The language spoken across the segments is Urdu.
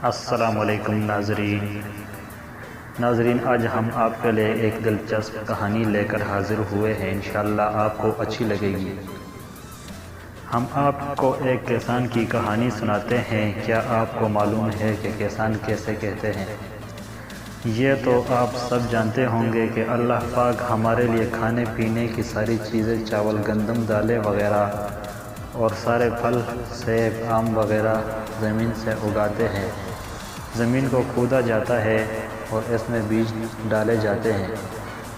السلام علیکم ناظرین، آج ہم آپ کے لیے ایک دلچسپ کہانی لے کر حاضر ہوئے ہیں۔ انشاءاللہ آپ کو اچھی لگے گی۔ ہم آپ کو ایک کسان کی کہانی سناتے ہیں۔ کیا آپ کو معلوم ہے کہ کسان کیسے کہتے ہیں؟ یہ تو آپ سب جانتے ہوں گے کہ اللہ پاک ہمارے لیے کھانے پینے کی ساری چیزیں، چاول، گندم، دالیں وغیرہ اور سارے پھل، سیب، آم وغیرہ زمین سے اگاتے ہیں۔ زمین کو کھودا جاتا ہے اور اس میں بیج ڈالے جاتے ہیں،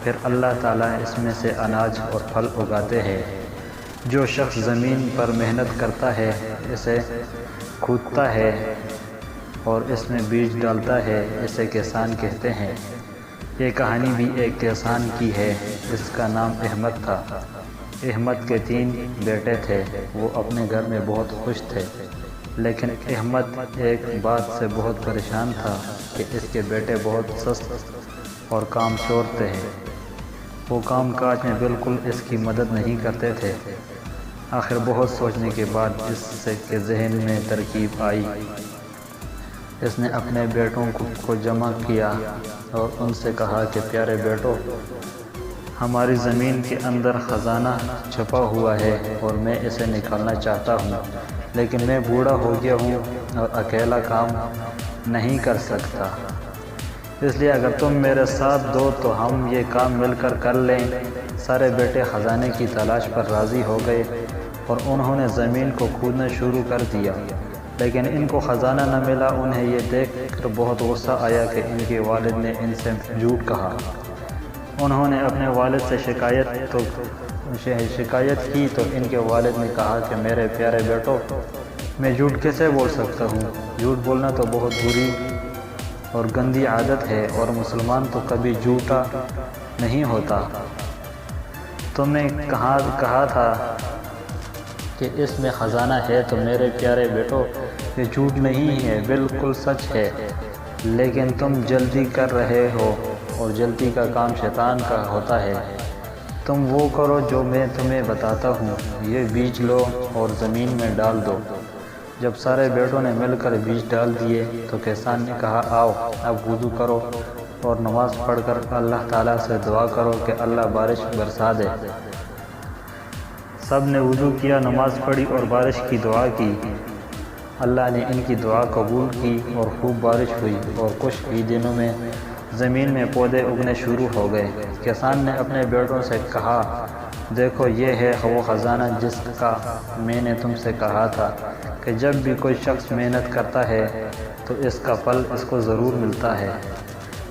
پھر اللہ تعالیٰ اس میں سے اناج اور پھل اگاتے ہیں۔ جو شخص زمین پر محنت کرتا ہے، اسے کھودتا ہے اور اس میں بیج ڈالتا ہے، اسے کسان کہتے ہیں۔ یہ کہانی بھی ایک کسان کی ہے، جس کا نام احمد تھا۔ احمد کے 3 بیٹے تھے۔ وہ اپنے گھر میں بہت خوش تھے، لیکن احمد ایک بات سے بہت پریشان تھا کہ اس کے بیٹے بہت سست اور کام چور تھے۔ وہ کام کاج میں بالکل اس کی مدد نہیں کرتے تھے۔ آخر بہت سوچنے کے بعد اس کے ذہن میں ترکیب آئی۔ اس نے اپنے بیٹوں کو جمع کیا اور ان سے کہا کہ پیارے بیٹو، ہماری زمین کے اندر خزانہ چھپا ہوا ہے اور میں اسے نکالنا چاہتا ہوں، لیکن میں بوڑھا ہو گیا ہوں اور اکیلا کام نہیں کر سکتا۔ اس لیے اگر تم میرے ساتھ دو تو ہم یہ کام مل کر لیں۔ سارے بیٹے خزانے کی تلاش پر راضی ہو گئے اور انہوں نے زمین کو کھودنا شروع کر دیا، لیکن ان کو خزانہ نہ ملا۔ انہیں یہ دیکھ کر بہت غصہ آیا کہ ان کے والد نے ان سے جھوٹ کہا۔ انہوں نے اپنے والد سے شکایت کی تو ان کے والد نے کہا کہ میرے پیارے بیٹو، میں جھوٹ کیسے بول سکتا ہوں؟ جھوٹ بولنا تو بہت بری اور گندی عادت ہے، اور مسلمان تو کبھی جھوٹا نہیں ہوتا۔ تم نے کہا تھا کہ اس میں خزانہ ہے، تو میرے پیارے بیٹو یہ جھوٹ نہیں ہے، بالکل سچ ہے، لیکن تم جلدی کر رہے ہو اور جلدی کا کام شیطان کا ہوتا ہے۔ تم وہ کرو جو میں تمہیں بتاتا ہوں، یہ بیج لو اور زمین میں ڈال دو۔ جب سارے بیٹوں نے مل کر بیج ڈال دیے تو کسان نے کہا آؤ اب وضو کرو اور نماز پڑھ کر اللہ تعالیٰ سے دعا کرو کہ اللہ بارش برسا دے۔ سب نے وضو کیا، نماز پڑھی اور بارش کی دعا کی۔ اللہ نے ان کی دعا قبول کی اور خوب بارش ہوئی اور کچھ ہی دنوں میں زمین میں پودے اگنے شروع ہو گئے۔ کسان نے اپنے بیٹوں سے کہا دیکھو یہ ہے وہ خزانہ جس کا میں نے تم سے کہا تھا کہ جب بھی کوئی شخص محنت کرتا ہے تو اس کا پھل اس کو ضرور ملتا ہے۔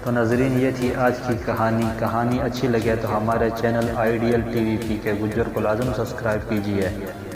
تو ناظرین، یہ تھی آج کی کہانی اچھی لگے تو ہمارے چینل آئیڈیل ٹی وی پی کے گجر کو لازم سبسکرائب کیجیے۔